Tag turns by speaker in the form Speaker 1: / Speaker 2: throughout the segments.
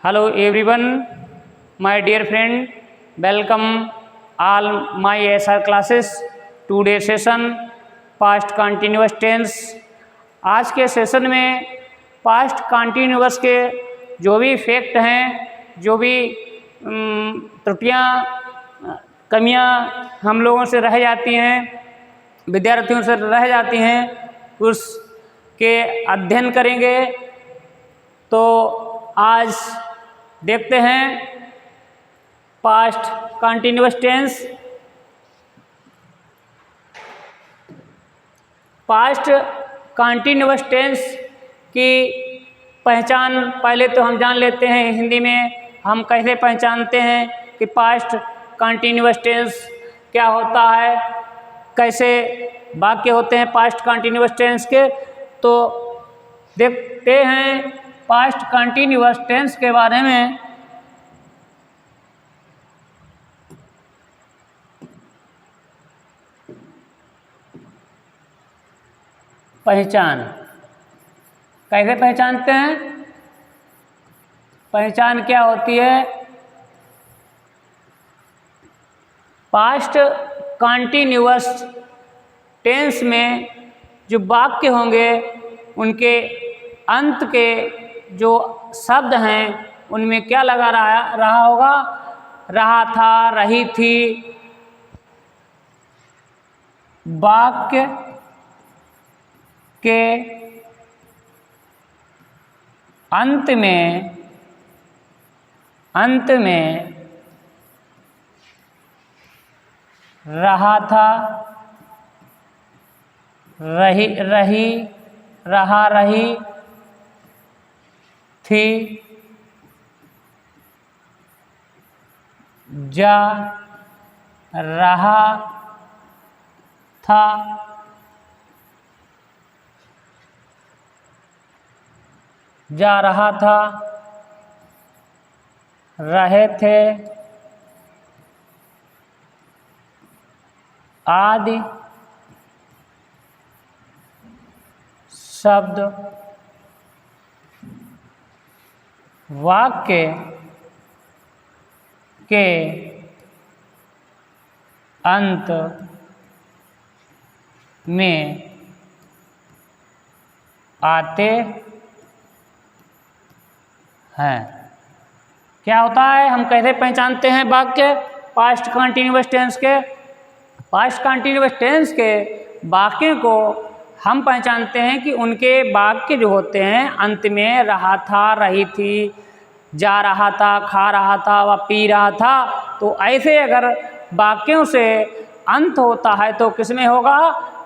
Speaker 1: Hello everyone, my dear friend, welcome all my SR classes. Today session past continuous tense. आज के session में past continuous के जो भी फैक्ट हैं, जो भी त्रुटियां कमियां हम लोगों से रह जाती हैं, विद्यार्थियों से रह जाती हैं, उसके अध्ययन करेंगे। तो आज देखते हैं past continuous tense. Past continuous tense की पहचान पहले तो हम जान लेते हैं। हिंदी में हम कैसे पहचानते हैं कि पास्ट कंटिन्यूअस टेंस क्या होता है, कैसे वाक्य होते हैं पास्ट कंटिन्यूअस टेंस के। तो देखते हैं पास्ट कंटिन्यूअस टेंस के बारे में। पहचान कैसे पहचानते हैं, पहचान क्या होती है। पास्ट कंटिन्यूअस टेंस में जो वाक्य होंगे उनके अंत के जो शब्द हैं उनमें क्या लगा रहा होगा, रहा था, रही थी। वाक्य के अंत में रहा था, रही, रहा, रही थी, जा रहा था, जा रहा था, रहे थे आदि शब्द वाक्य के अंत में आते हैं। क्या होता है, हम कैसे पहचानते हैं वाक्य पास्ट कंटिन्यूअस टेंस के। पास्ट कंटिन्यूअस टेंस के वाक्य को हम पहचानते हैं कि उनके वाक्य जो होते हैं अंत में रहा था, रही थी, जा रहा था, खा रहा था व पी रहा था। तो ऐसे अगर वाक्यों से अंत होता है तो किसमें होगा,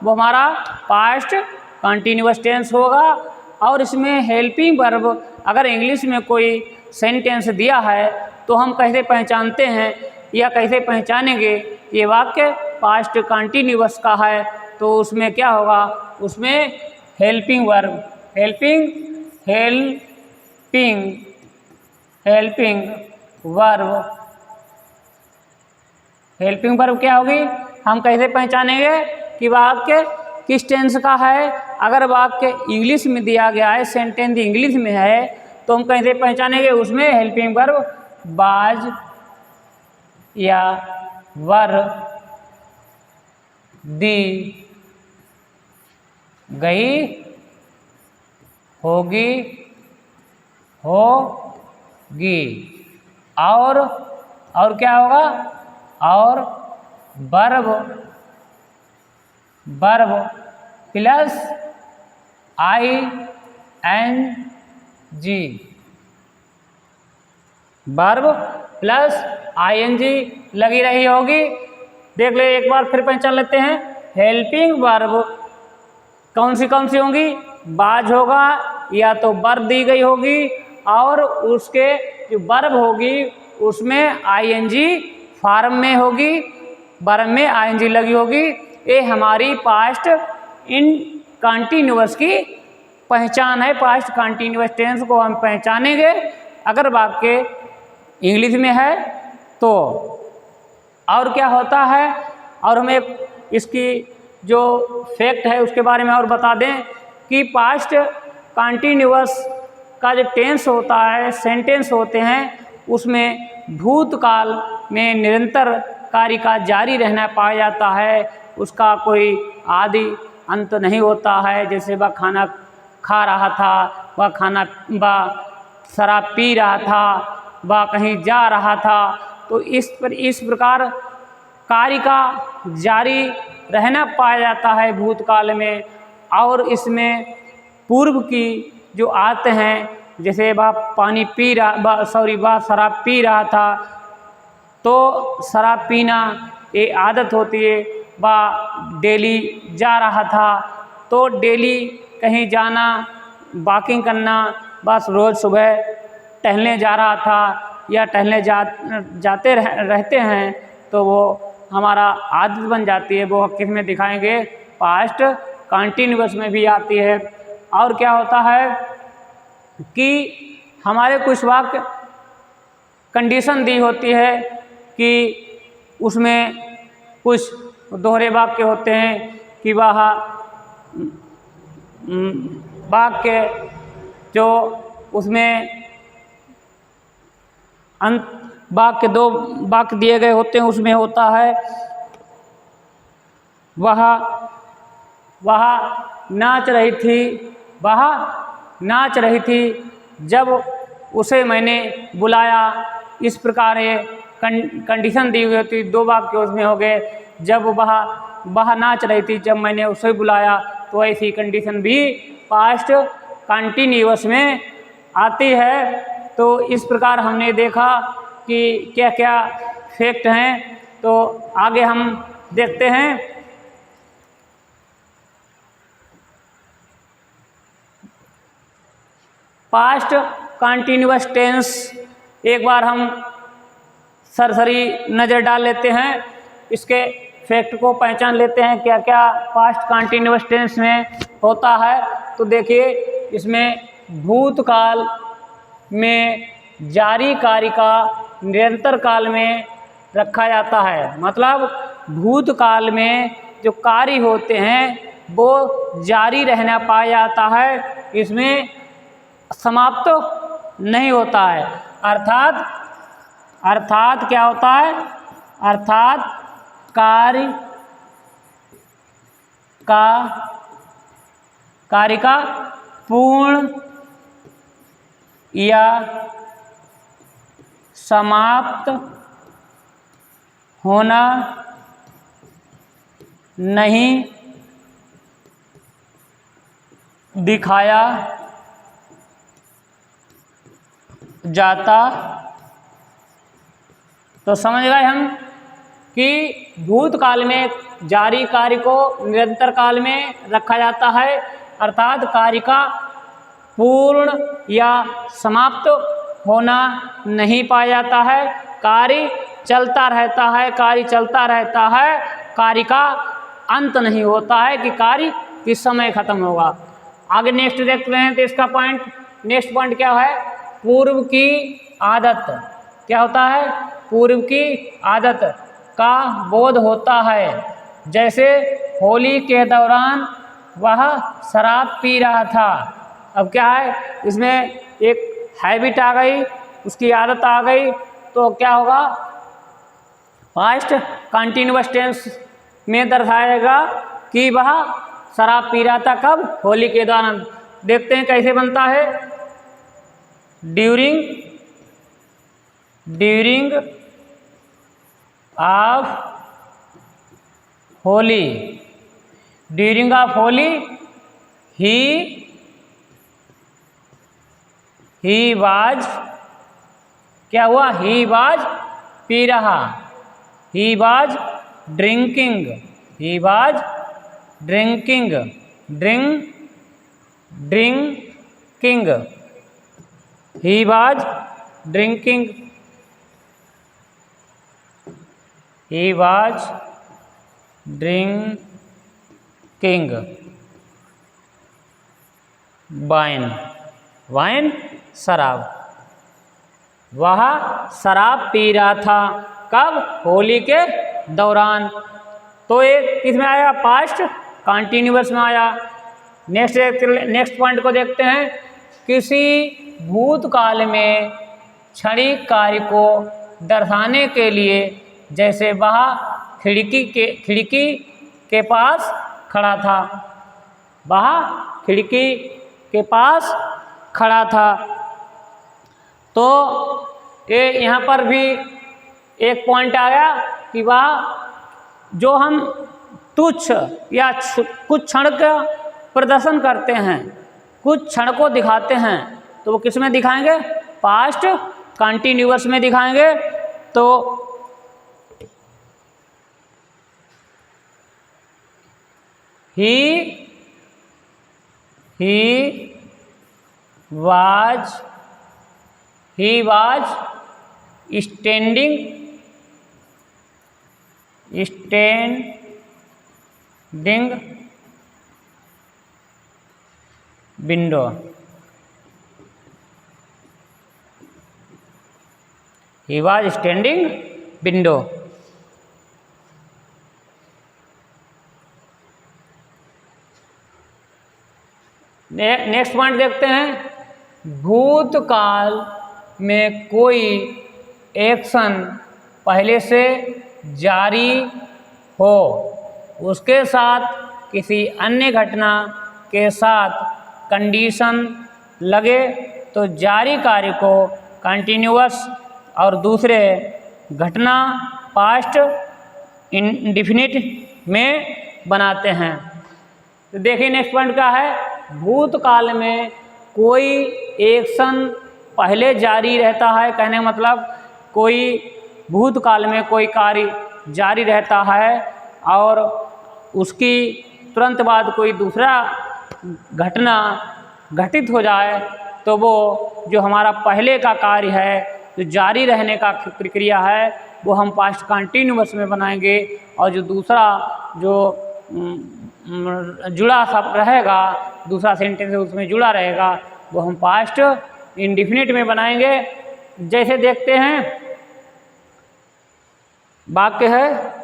Speaker 1: वो हमारा पास्ट कंटिन्यूअस टेंस होगा। और इसमें हेल्पिंग वर्ब अगर इंग्लिश में कोई सेंटेंस दिया है तो हम कैसे पहचानते हैं या कैसे पहचानेंगे ये वाक्य पास्ट कंटिन्यूअस का है। तो उसमें क्या होगा, उसमें हेल्पिंग वर्ब, हेल्पिंग वर्ब क्या होगी, हम कैसे पहचानेंगे कि वाक्य किस टेंस का है। अगर वाक्य इंग्लिश में दिया गया है, सेंटेंस इंग्लिश में है, तो हम कैसे पहचानेंगे, उसमें हेल्पिंग वर्ब वाज या वर, दी, गई, होगी, होगी और क्या होगा, और verb plus ING, verb plus ING लगी रही होगी। देख ले एक बार फिर पहचान लेते हैं। हेल्पिंग वर्ब कौन सी होंगी, बाज होगा या तो वर्ब दी गई होगी और उसके जो वर्ब होगी उसमें ING फॉर्म में होगी, वर्ब में ING लगी होगी। ये हमारी पास्ट इन कंटिन्यूअस की पहचान है। पास्ट कंटिन्यूअस टेंस को हम पहचानेंगे अगर वाक्य इंग्लिश में है तो। और क्या होता है, और हमें इसकी जो फैक्ट है उसके बारे में और बता दें कि पास्ट कंटिन्यूअस का जो टेंस होता है, सेंटेंस होते हैं, उसमें भूतकाल में निरंतर कार्य का जारी रहना पाया जाता है, उसका कोई आदि अंत नहीं होता है। जैसे वह खाना खा रहा था, वह शराब पी रहा था, वह कहीं जा रहा था, तो इस प्रकार कार्य का जारी रहना पाया जाता है भूतकाल में। और इसमें पूर्व की जो आते हैं, जैसे वह शराब पी रहा था, तो शराब पीना ये आदत होती है। वह डेली जा रहा था, तो डेली कहीं जाना, वॉकिंग करना, बस रोज़ सुबह टहलने जा रहा था या टहलने जाते रहते हैं, तो वो हमारा आदत बन जाती है। वो किस में दिखाएंगे? पास्ट कंटिन्यूअस में भी आती है। और क्या होता है कि हमारे कुछ वाक्य कंडीशन दी होती है कि उसमें कुछ दोहरे वाक्य होते हैं कि वह वाक्य जो उसमें वाक्य 2 वाक्य दिए गए होते हैं, उसमें होता है वह नाच रही थी, वह नाच रही थी जब उसे मैंने बुलाया। इस प्रकार ये कंडीशन दी हुई होती। 2 वाक्य उसमें हो गए, जब वह नाच रही थी जब मैंने उसे बुलाया, तो ऐसी कंडीशन भी पास्ट कंटिन्यूअस में आती है। तो इस प्रकार हमने देखा कि क्या क्या फैक्ट हैं। तो आगे हम देखते हैं। पास्ट कंटिन्यूअस टेंस एक बार हम सरसरी नज़र डाल लेते हैं, इसके फैक्ट को पहचान लेते हैं क्या क्या पास्ट कंटिन्यूअस टेंस में होता है। तो देखिए, इसमें भूतकाल में जारी कार्य का निरंतर काल में रखा जाता है। मतलब भूतकाल में जो कार्य होते हैं वो जारी रहना पाया जाता है, इसमें समाप्त नहीं होता है। अर्थात क्या होता है? अर्थात कार्य का पूर्ण या समाप्त होना नहीं दिखाया जाता। तो समझ गए हम कि भूतकाल में जारी कार्य को निरंतर काल में रखा जाता है, अर्थात कार्य का पूर्ण या समाप्त होना नहीं पाया जाता है। कार्य चलता रहता है, कार्य का अंत नहीं होता है कि कार्य किस समय खत्म होगा। आगे नेक्स्ट देखते हैं। तो इसका नेक्स्ट पॉइंट क्या है? पूर्व की आदत। क्या होता है? पूर्व की आदत का बोध होता है। जैसे होली के दौरान वह शराब पी रहा था। अब क्या है, इसमें एक हैबिट आ गई, उसकी आदत आ गई, तो क्या होगा? पास्ट कंटिन्यूअस टेंस में दर्शाएगा कि वह शराब पी रहा था। कब? होली के दौरान। देखते हैं कैसे बनता है। During of Holi, during of Holi he was, क्या हुआ? ही वाज पी रहा, he was drinking, he was drinking, drinking, he was drinking, he was drinking wine शराब। वह शराब पी रहा था। कब? होली के दौरान। तो एक किसमें आया? पास्ट कंटिन्यूअस में आया। नेक्स्ट पॉइंट को देखते हैं। किसी भूतकाल में क्षणिक कार्य को दर्शाने के लिए, जैसे वह खिड़की के पास खड़ा था, वह खिड़की के पास खड़ा था। तो ये यहाँ पर भी एक पॉइंट आ गया कि वह जो हम तुच्छ या कुछ क्षण का प्रदर्शन करते हैं, कुछ क्षण को दिखाते हैं, तो वो किस में दिखाएंगे? पास्ट कंटिन्यूअस में दिखाएंगे। तो ही was standing window. He was standing window. Next point देखते हैं। भूतकाल में कोई एक्शन पहले से जारी हो, उसके साथ किसी अन्य घटना के साथ कंडीशन लगे तो जारी कार्य को कंटिन्यूअस और दूसरे घटना पास्ट इंडिफिनिट में बनाते हैं। तो देखिए नेक्स्ट पॉइंट क्या है। भूतकाल में कोई एक्शन पहले जारी रहता है, कहने का मतलब कोई भूतकाल में कोई कार्य जारी रहता है और उसकी तुरंत बाद कोई दूसरा घटना घटित हो जाए तो वो जो हमारा पहले का कार्य है, जो जारी रहने का प्रक्रिया है, वो हम पास्ट कंटिन्यूअस में बनाएंगे, और जो दूसरा जो जुड़ा सब रहेगा, दूसरा सेंटेंस उसमें जुड़ा रहेगा, वो हम पास्ट इंडिफिनिट में बनाएंगे। जैसे देखते हैं वाक्य है,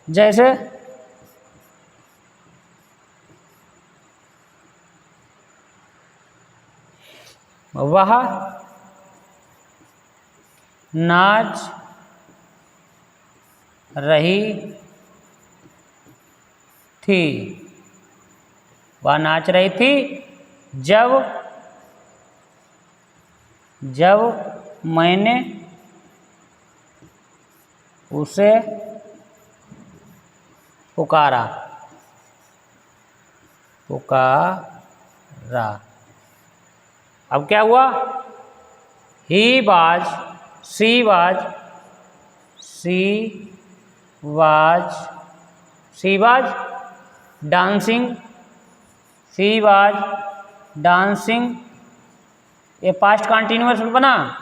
Speaker 1: जैसे वह नाच रही थी, वह नाच रही थी जब मैंने उसे पुकारा। अब क्या हुआ? he was, she was dancing, ये पास्ट कंटिन्यूअस में बना।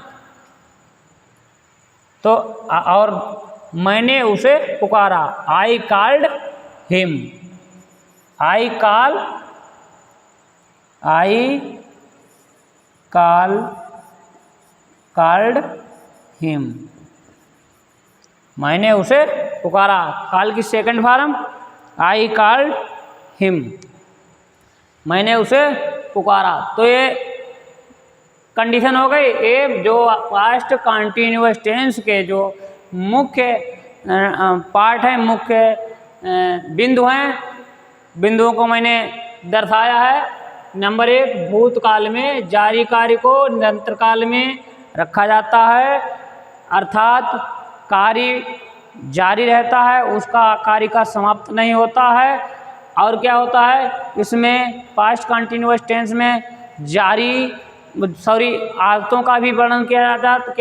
Speaker 1: तो और मैंने उसे पुकारा, I called him, called him, मैंने उसे पुकारा। कॉल की second form I called him, मैंने उसे पुकारा। तो ये कंडीशन हो गई। ये जो पास्ट कंटिन्यूअस टेंस के जो मुख्य पार्ट है, मुख्य बिंदु हैं, बिंदुओं को मैंने दर्शाया है। नंबर 1, भूतकाल में जारी कार्य को निरंतर काल में रखा जाता है, अर्थात कार्य जारी रहता है, उसका कार्य का समाप्त नहीं होता है। और क्या होता है इसमें पास्ट कंटिन्यूअस टेंस में आदतों का भी वर्णन किया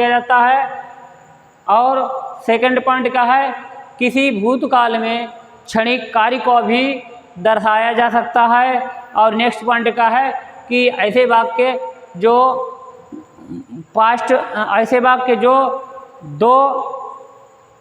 Speaker 1: जाता है। और सेकंड पॉइंट क्या है, किसी भूतकाल में क्षणिक कार्य को भी दर्शाया जा सकता है। और नेक्स्ट पॉइंट क्या है कि ऐसे वाक्य जो दो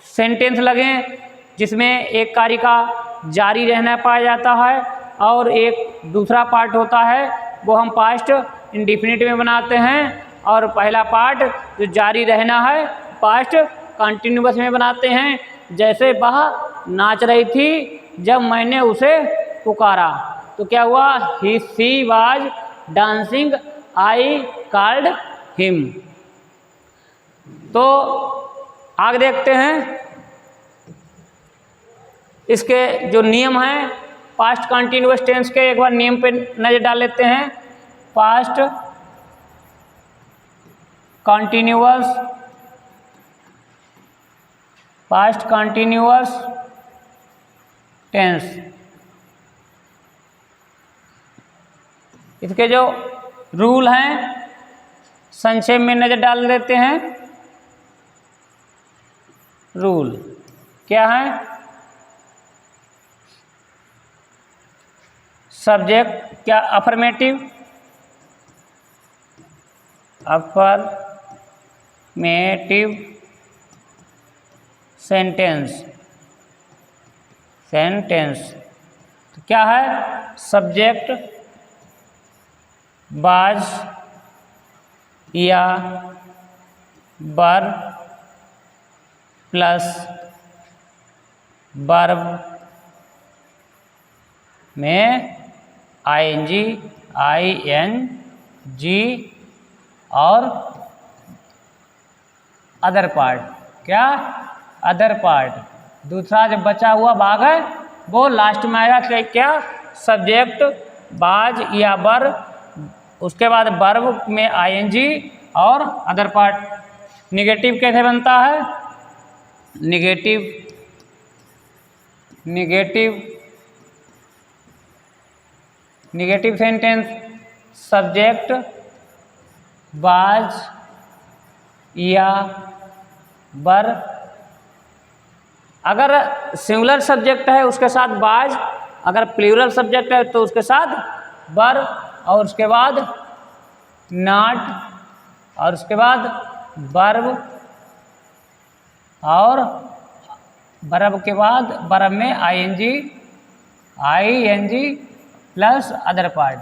Speaker 1: सेंटेंस लगें जिसमें एक कार्य का जारी रहना पाया जाता है और एक दूसरा पार्ट होता है, वो हम पास्ट इंडिफिनिट में बनाते हैं। और पहला पार्ट जो जारी रहना है पास्ट कंटिन्यूअस में बनाते हैं। जैसे वह नाच रही थी जब मैंने उसे पुकारा, तो क्या हुआ? She was dancing I called him. तो आगे देखते हैं इसके जो नियम हैं पास्ट कंटिन्यूअस टेंस के, एक बार नियम पे नज़र डाल लेते हैं। पास्ट कंटिन्यूअस टेंस, इसके जो रूल हैं संक्षेप में नज़र डाल देते हैं। रूल क्या है? सब्जेक्ट क्या? अफर्मेटिव सेंटेंस तो क्या है? सब्जेक्ट वाज या वर प्लस वर्ब में आईएनजी, आईएनजी और अदर पार्ट। क्या? Other part. दूसरा जो बचा हुआ भाग है वो लास्ट में आएगा। क्या? सब्जेक्ट बाज या वर, उसके बाद वर्ब में आईएनजी और अदर पार्ट। निगेटिव कैसे बनता है? निगेटिव सेंटेंस सब्जेक्ट बाज या वर, अगर सिंगुलर सब्जेक्ट है उसके साथ बाज, अगर प्लूरल सब्जेक्ट है तो उसके साथ वर, और उसके बाद नॉट, और उसके बाद वर्ब, और वर्ब के बाद वर्ब में आईएनजी प्लस अदर पार्ट।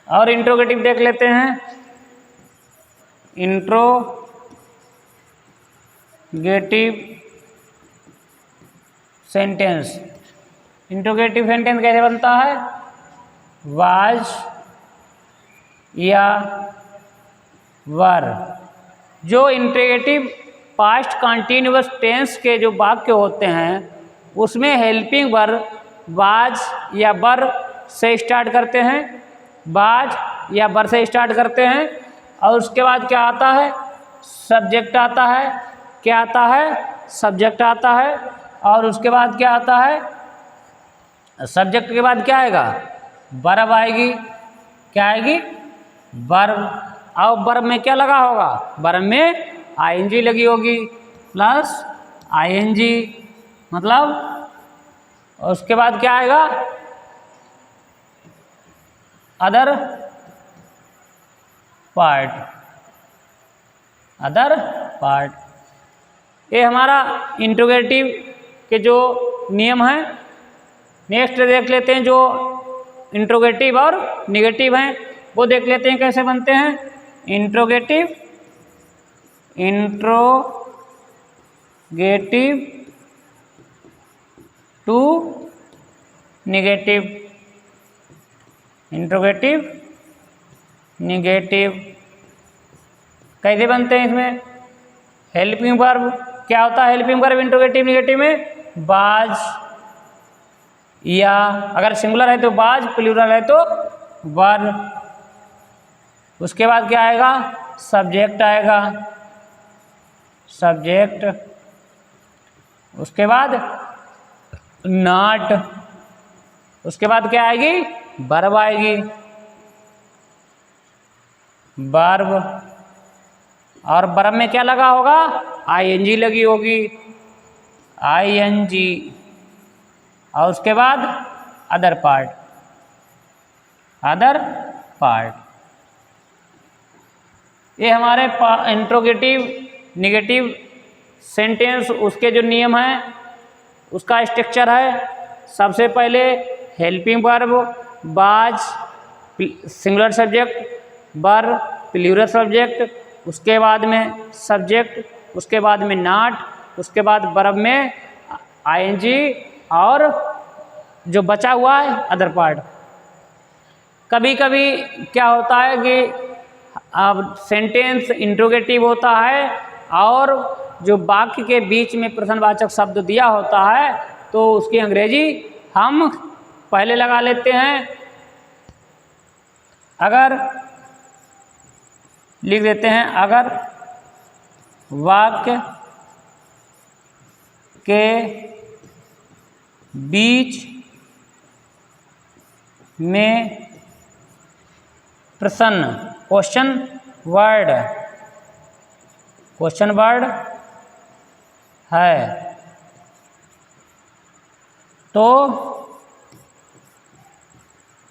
Speaker 1: और इंट्रोगेटिव देख लेते हैं। इंट्रोगेटिव सेंटेंस कैसे बनता है? वाज या वर। जो इंट्रोगेटिव पास्ट कंटिन्यूअस टेंस के जो वाक्य होते हैं उसमें हेल्पिंग वर्ब वाज या वर से स्टार्ट करते हैं, बाज या वर से स्टार्ट करते हैं, और उसके बाद क्या आता है? सब्जेक्ट आता है। क्या आता है? सब्जेक्ट आता है। और उसके बाद क्या आता है? सब्जेक्ट के बाद क्या आएगा? वर्ब आएगी। क्या आएगी? वर्ब। और वर्ब में क्या लगा होगा? वर्ब में आईएनजी लगी होगी प्लस आईएनजी, मतलब उसके बाद क्या आएगा? Other part. ये हमारा इंट्रोगेटिव के जो नियम हैं। नेक्स्ट देख लेते हैं जो इंट्रोगेटिव और निगेटिव हैं, वो देख लेते हैं कैसे बनते हैं। इंट्रोगेटिव टू निगेटिव, कैसे बनते हैं इसमें? हेल्पिंग वर्ब क्या होता है? हेल्पिंग वर्ब इंट्रोगेटिव निगेटिव में बाज या, अगर सिंगुलर है तो बाज, प्लूरल है तो वर। उसके बाद क्या आएगा? सब्जेक्ट आएगा, उसके बाद नॉट, उसके बाद क्या आएगी? वर्ब आएगी, वर्ब। और वर्ब में क्या लगा होगा? आईएनजी लगी होगी, आईएनजी। और उसके बाद अदर पार्ट। ये हमारे इंट्रोगेटिव निगेटिव सेंटेंस उसके जो नियम हैं उसका स्ट्रक्चर है। सबसे पहले helping verb was, singular subject, verb plural subject, उसके बाद में सब्जेक्ट, उसके बाद में नॉट, उसके बाद वर्ब में आईएनजी और जो बचा हुआ है अदर पार्ट। कभी कभी क्या होता है कि अब सेंटेंस इंट्रोगेटिव होता है और जो वाक्य के बीच में प्रश्नवाचक शब्द दिया होता है तो उसकी अंग्रेजी हम पहले लगा लेते हैं। अगर लिख देते हैं, अगर वाक्य के बीच में प्रश्न क्वेश्चन वर्ड है तो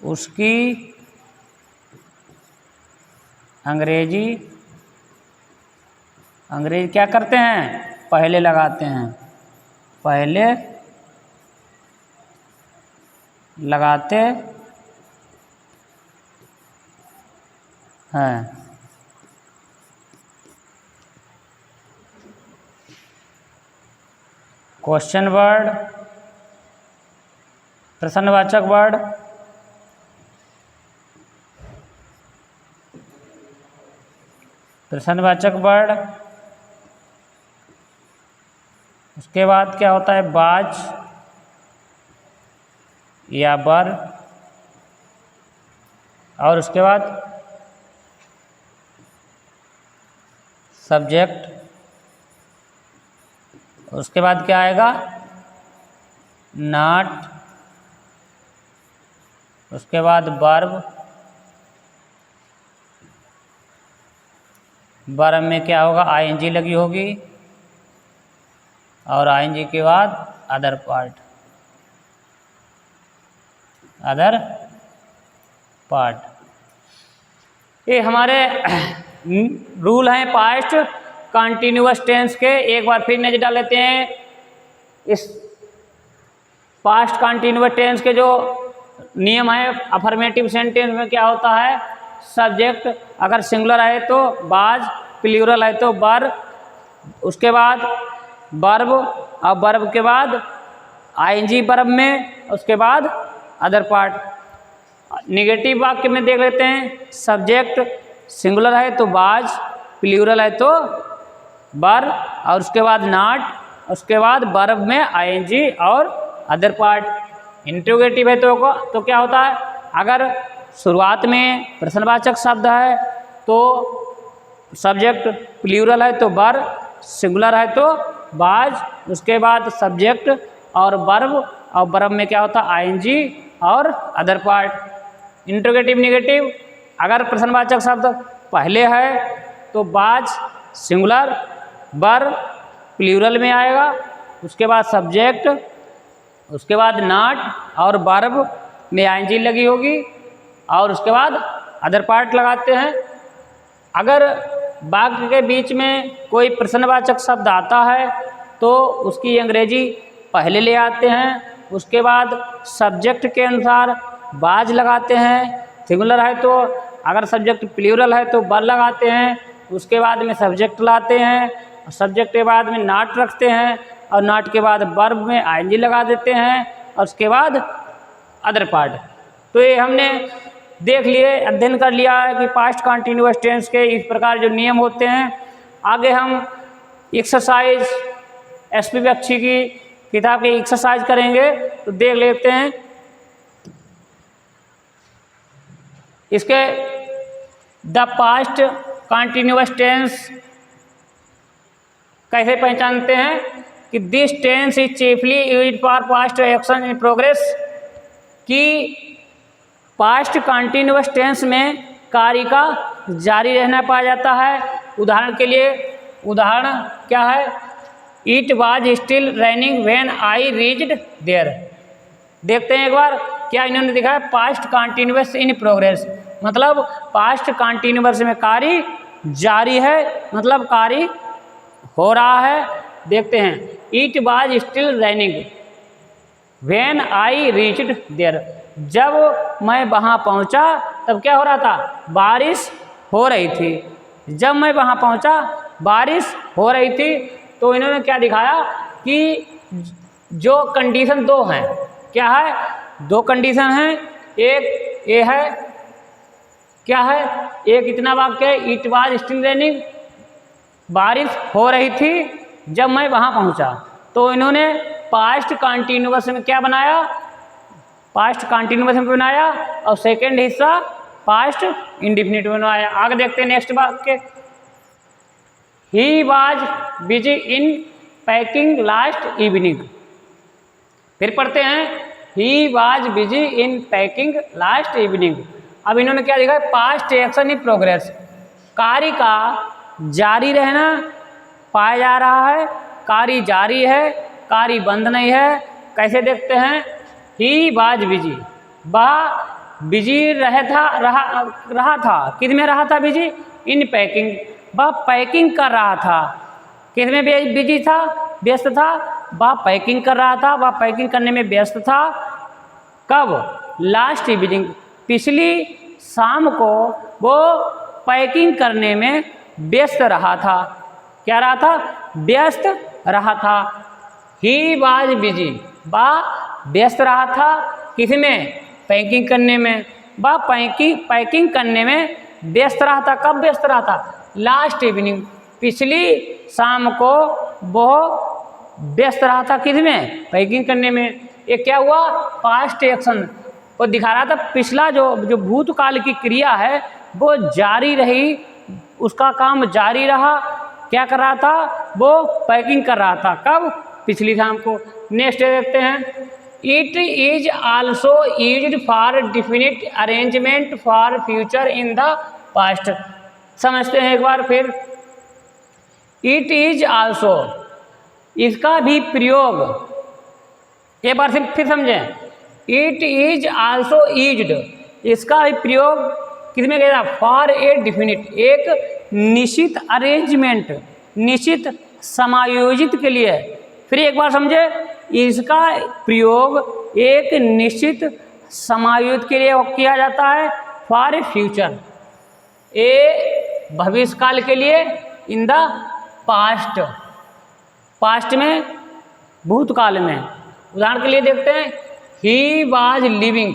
Speaker 1: उसकी अंग्रेजी क्या करते हैं, पहले लगाते हैं, पहले लगाते हैं। क्वेश्चन वर्ड, प्रश्नवाचक वर्ड, उसके बाद क्या होता है, बाज या बर, और उसके बाद सब्जेक्ट, उसके बाद क्या आएगा, नॉट, उसके बाद वर्ब, वर्ब में क्या होगा, आईएनजी लगी होगी, और आईएनजी के बाद अदर पार्ट, ये हमारे रूल हैं पास्ट कंटिन्यूअस टेंस के। एक बार फिर नजर डाल लेते हैं। इस पास्ट कंटिन्यूअस टेंस के जो नियम है, अफर्मेटिव सेंटेंस में क्या होता है, सब्जेक्ट अगर सिंगुलर है तो बाज, प्लूरल है तो बर, उसके बाद वर्ब, और वर्ब के बाद आईएनजी वर्ब में, उसके बाद अदर पार्ट। निगेटिव वाक्य में देख लेते हैं, सब्जेक्ट सिंगुलर है तो बाज, प्लूरल है तो बर, और उसके बाद नॉट, उसके बाद वर्ब में आईएनजी और अदर पार्ट। इंट्रोगेटिव है तो क्या होता है, अगर शुरुआत में प्रश्नवाचक शब्द है तो सब्जेक्ट, प्लूरल है तो बर, सिंगुलर है तो बाज, उसके बाद सब्जेक्ट और वर्ब में क्या होता है, आईएनजी और अदर पार्ट। इंट्रोगेटिव निगेटिव, अगर प्रश्नवाचक शब्द पहले है तो बाज सिंगुलर, बर प्लूरल में आएगा, उसके बाद सब्जेक्ट, उसके बाद नॉट और वर्ब में आईएनजी लगी होगी, और उसके बाद अदर पार्ट लगाते हैं। अगर वाक्य के बीच में कोई प्रश्नवाचक शब्द आता है तो उसकी अंग्रेजी पहले ले आते हैं, उसके बाद सब्जेक्ट के अनुसार बाज लगाते हैं, सिंगुलर है तो, अगर सब्जेक्ट प्लूरल है तो बर लगाते हैं, उसके बाद में सब्जेक्ट लाते हैं, सब्जेक्ट के बाद में नॉट रखते हैं, और नॉट के बाद वर्ब में आईएनजी लगा देते हैं, और उसके बाद अदर पार्ट। तो ये हमने देख लिए, अध्ययन कर लिया है कि पास्ट कंटिन्यूअस टेंस के इस प्रकार जो नियम होते हैं। आगे हम एक्सरसाइज एसपी बख्शी की किताब की एक्सरसाइज करेंगे, तो देख लेते हैं। इसके द पास्ट कंटिन्यूअस टेंस कैसे पहचानते हैं कि this tense is chiefly used for past action in progress, कि पास्ट कंटिन्यूअस टेंस में कार्य का जारी रहना पाया जाता है। उदाहरण के लिए, उदाहरण क्या है, it was still raining when I reached there. देखते हैं एक बार, क्या इन्होंने दिखा है, पास्ट कंटिन्यूअस इन प्रोग्रेस, मतलब पास्ट कंटिन्यूअस में कार्य जारी है, मतलब कार्य हो रहा है। देखते हैं, it was still raining when I reached there, जब मैं वहाँ पहुँचा तब क्या हो रहा था, बारिश हो रही थी। जब मैं वहाँ पहुँचा बारिश हो रही थी। तो इन्होंने क्या दिखाया कि जो कंडीशन दो हैं, क्या है, दो कंडीशन है, एक ये है, क्या है, एक इतना वाक्य है, इट वाज स्टिल रेनिंग, बारिश हो रही थी जब मैं वहाँ पहुँचा। तो इन्होंने पास्ट कंटिन्यूअस में क्या बनाया, पास्ट कंटिन्यूअस में बनाया, और सेकेंड हिस्सा पास्ट इंडिफिनिट में बनाया। आगे देखते हैं नेक्स्ट वाक्य, he was busy in packing last evening. फिर पढ़ते हैं, he was busy in packing last evening. अब इन्होंने क्या लिखा है, पास्ट एक्शन इन प्रोग्रेस, कार्य का जारी रहना पाया जा रहा है, कार्य जारी है, कार्य बंद नहीं है। कैसे देखते हैं, ही वाज बिजी, वह बिजी रहा था, किस में रहा था बिजी, इन पैकिंग, वह पैकिंग कर रहा था, किस में बिजी था, व्यस्त था, वह पैकिंग कर रहा था, वह पैकिंग करने में व्यस्त था। कब, लास्ट इवनिंग, पिछली शाम को वो पैकिंग करने में व्यस्त रहा था, क्या रहा था, व्यस्त रहा था। ही वाज बिजी, वह व्यस्त रहा था, किस में, पैकिंग करने में, वह पैकिंग करने में व्यस्त रहा था। कब व्यस्त रहा था, लास्ट इवनिंग, पिछली शाम को वो व्यस्त रहा था, किस में, पैकिंग करने में। ये क्या हुआ, पास्ट एक्शन को दिखा रहा था, पिछला जो भूतकाल की क्रिया है वो जारी रही, उसका काम जारी रहा। क्या कर रहा था, वो पैकिंग कर रहा था, कब, पिछली शाम को। नेक्स्ट देखते हैं, it is also used for definite arrangement for future in the past. समझते हैं एक बार फिर, इट इज आल्सो, इसका भी प्रयोग, एक बार फिर समझें, इट इज आल्सो यूज्ड, इसका भी प्रयोग किस में किया, फॉर ए डिफिनिट, एक निश्चित अरेंजमेंट, निश्चित समायोजित के लिए। फिर एक बार समझे, इसका प्रयोग एक निश्चित समायोजित के लिए किया जाता है, फॉर ए फ्यूचर, ए भविष्यकाल के लिए, इन द पास्ट, पास्ट में, भूतकाल में। उदाहरण के लिए देखते हैं, he was living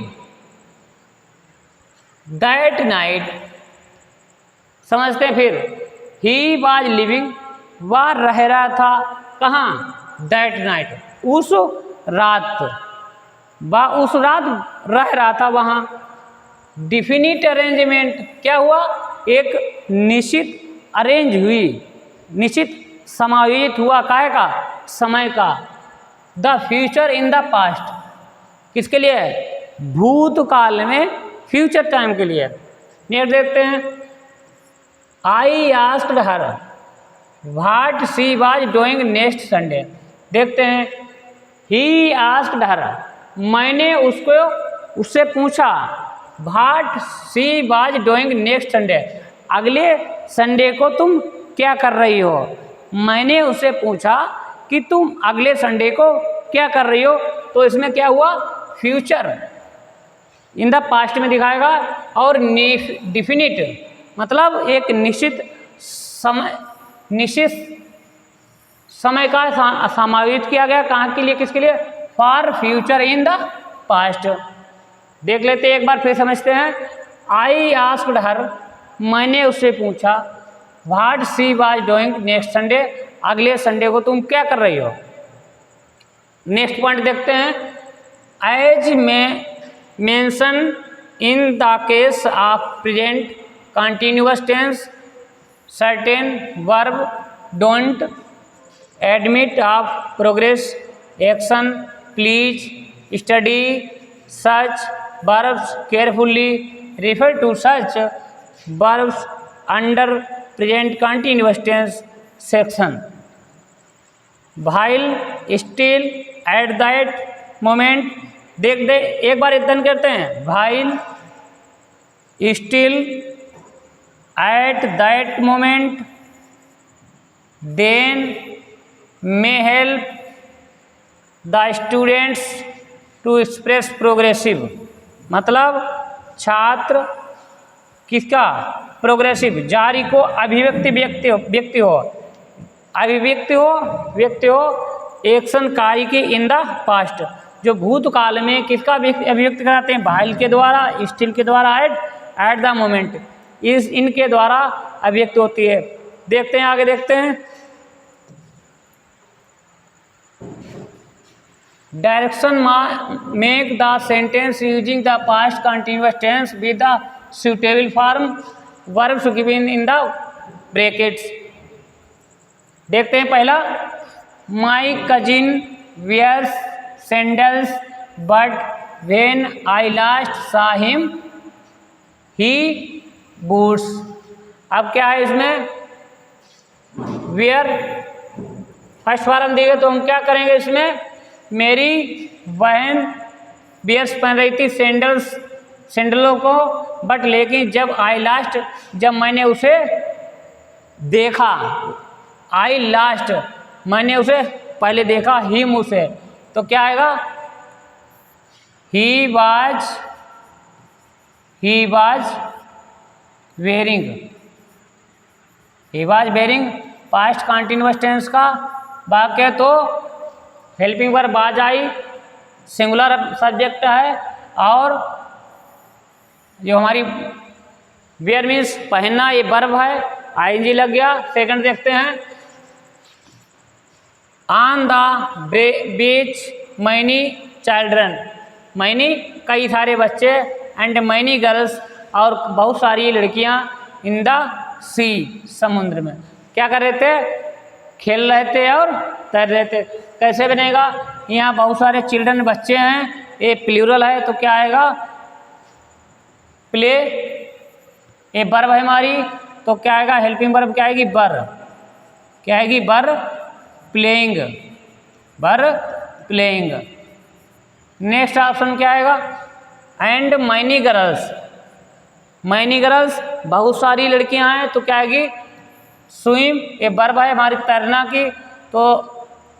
Speaker 1: that night. समझते हैं फिर, ही वाज लिविंग, वह रह रहा था, कहाँ, दैट नाइट, उस रात, वह उस रात रह रहा था वहाँ। डिफिनिट अरेंजमेंट, क्या हुआ, एक निश्चित अरेंज हुई, निश्चित समायोजित हुआ, काहे का, समय का। The future in the past, किसके लिए, भूतकाल में, फ्यूचर टाइम के लिए। नेक्स्ट देखते हैं, I asked her what she was doing next Sunday. देखते हैं, ही आस्क्ड हर, मैंने उससे पूछा, what she was doing next Sunday, अगले संडे को तुम क्या कर रही हो। मैंने उससे पूछा कि तुम अगले संडे को क्या कर रही हो, तो इसमें क्या हुआ, फ्यूचर इन द पास्ट में दिखाएगा, और डिफिनिट मतलब एक निश्चित समय का समायोजित किया गया, कहाँ के लिए, किसके लिए, for future in the past. देख लेते एक बार फिर समझते हैं, आई आस्क्ड हर, मैंने उससे पूछा, what she was doing next Sunday, अगले संडे को तुम क्या कर रही हो। नेक्स्ट पॉइंट देखते हैं, एज में mention in the case of present continuous tense certain verb don't admit of progress action please study such verbs carefully, refer to such verbs under present continuous tense section. While still at that moment, देख दे एक बार इतन करते हैं, while still at that moment, then may help the students to express progressive, मतलब छात्र किसका, progressive, जारी को अभिव्यक्ति व्यक्ति हो एक्शन कार्य की इन द पास्ट, जो भूतकाल में किसका अभिव्यक्त कराते हैं, व्हाइल के द्वारा, स्टिल के द्वारा, एट द मोमेंट, इनके द्वारा अभिव्यक्त होती है। देखते हैं आगे, देखते हैं। Direction make the sentence using the past continuous tense with the suitable form verbs given in the brackets। देखते हैं पहला, my cousin wears sandals but when I last saw him he boots। अब क्या है इसमें, वेयर फर्स्ट फॉर्म दिए तो हम क्या करेंगे इसमें, मेरी बहन बियर्स पहन रही थी सैंडलों को, बट लेकिन जब आई लास्ट, जब मैंने उसे देखा, आई लास्ट मैंने उसे पहले देखा, हिम उसे, तो क्या आएगा, he was wearing past continuous tense का वाक्य, तो हेल्पिंग वर्ब वाज आई सिंगुलर सब्जेक्ट है, और जो हमारी वेयर मीन्स पहनना, ये वर्ब है, आईएनजी लग गया। सेकंड देखते हैं, on the beach many children, many कई सारे बच्चे, एंड मैनी गर्ल्स और बहुत सारी लड़कियां, इन द सी समुद्र में क्या कर रहे थे, खेल रहे थे और तैर रहे थे। कैसे बनेगा, यहाँ बहुत सारे चिल्ड्रन बच्चे हैं, ये प्लूरल है तो क्या आएगा, प्ले, ये वर्ब है हमारी, तो क्या आएगा, हेल्पिंग वर्ब क्या आएगी, बर, क्या आएगी, बर प्लेइंग, नेक्स्ट ऑप्शन क्या आएगा, एंड मैनी गर्ल्स बहुत सारी लड़कियां हैं, तो क्या आएगी, स्विम, ये वर्ब है हमारी तैरना की, तो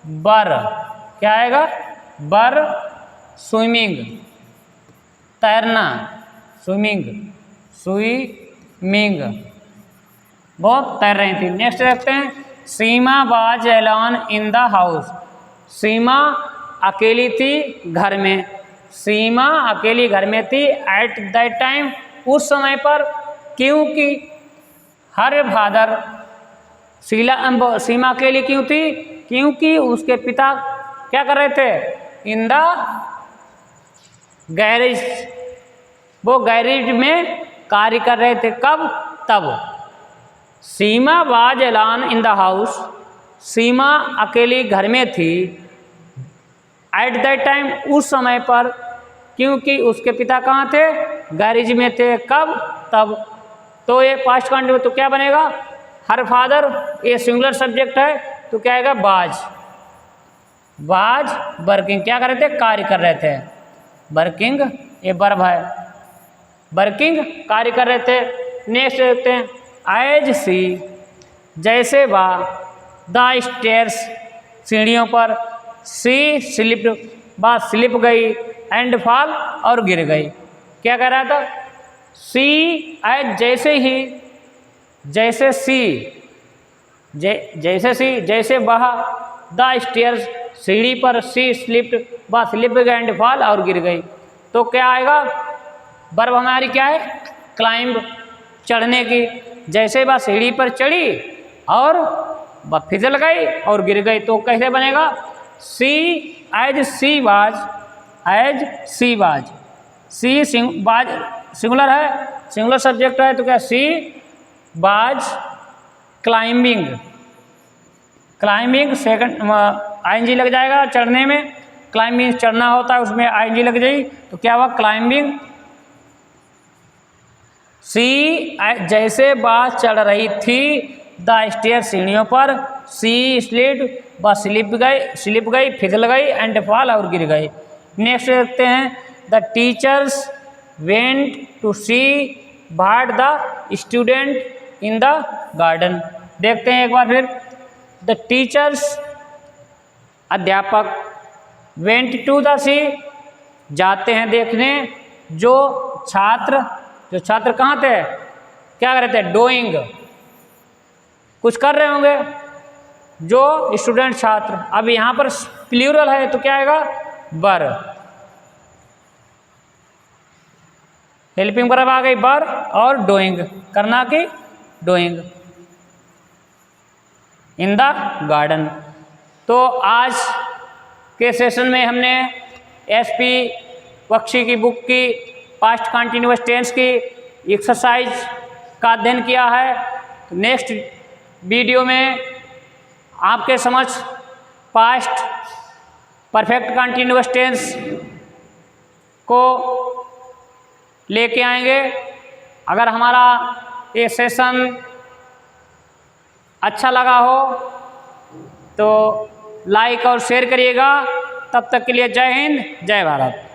Speaker 1: बर क्या आएगा, बर स्विमिंग, तैरना, स्विमिंग बहुत तैर रही थी। नेक्स्ट देखते हैं, Seema was alone in the house, Seema अकेली थी घर में, सीमा अकेली घर में थी, एट दैट टाइम उस समय पर, क्योंकि हर फादर, सीमा अकेली क्यों थी, क्योंकि उसके पिता क्या कर रहे थे, इन द गैरेज, वो गैरेज में कार्य कर रहे थे, कब, तब। Seema was alone in the house, Seema अकेली घर में थी, एट दैट टाइम उस समय पर, क्योंकि उसके पिता कहाँ थे, गैरेज में थे, कब, तब। तो ये पास्ट कंटिन्यूअस, तो क्या बनेगा, हर फादर, ये सिंगुलर सब्जेक्ट है, तो क्या आएगा, वाज वर्किंग, क्या कर रहे थे, कार्य कर रहे थे, वर्किंग ये वर्ब है, वर्किंग कार्य कर रहे थे। नेक्स्ट देखते हैं, एज सी जैसे वह, द स्टेयर्स सीढ़ियों पर, सी स्लिप्ड वह स्लिप गई, एंड फॉल और गिर गई। क्या कह रहा था, सी एज जैसे ही, जैसे सी जैसे वह, द स्टेयर्स सीढ़ी पर, सी स्लिप्ड वह स्लिप गई, एंड फॉल और गिर गई। तो क्या आएगा, वर्ब हमारी क्या है, क्लाइंब चढ़ने की, जैसे वह सीढ़ी पर चढ़ी और वह फिसल गई और गिर गई, तो कैसे बनेगा, she as she was, she singular है, सिंगुलर सब्जेक्ट है, तो क्या she was climbing second ING लग जाएगा, चढ़ने में, क्लाइंबिंग चढ़ना होता है, उसमें आईएनजी लग जाएगी, तो क्या हुआ, क्लाइंबिंग। सी जैसे वह चढ़ रही थी, द स्टेयर सीढ़ियों पर, सी स्लिड वह स्लिप गई, फिसल गई, एंड फॉल और गिर गई। नेक्स्ट देखते हैं, the teachers went to see bird the student in the garden. देखते हैं एक बार फिर, द टीचर्स अध्यापक, वेंट टू द सी जाते हैं देखने, जो छात्र कहाँ थे, क्या कर रहे थे, डूइंग कुछ कर रहे होंगे, जो स्टूडेंट छात्र। अब यहाँ पर प्लूरल है तो क्या आएगा, बर, हेल्पिंग वर्ब आ गई बर, और डूइंग, करना की डूइंग, इन द गार्डन। तो आज के सेशन में हमने एसपी बख्शी की बुक की पास्ट कंटिन्यूअस टेंस की एक्सरसाइज का अध्ययन किया है। नेक्स्ट वीडियो में आपके समक्ष पास्ट परफेक्ट कंटिन्यूअस टेंस को लेके आएंगे। अगर हमारा ये सेशन अच्छा लगा हो तो लाइक और शेयर करिएगा। तब तक के लिए जय हिंद, जय भारत।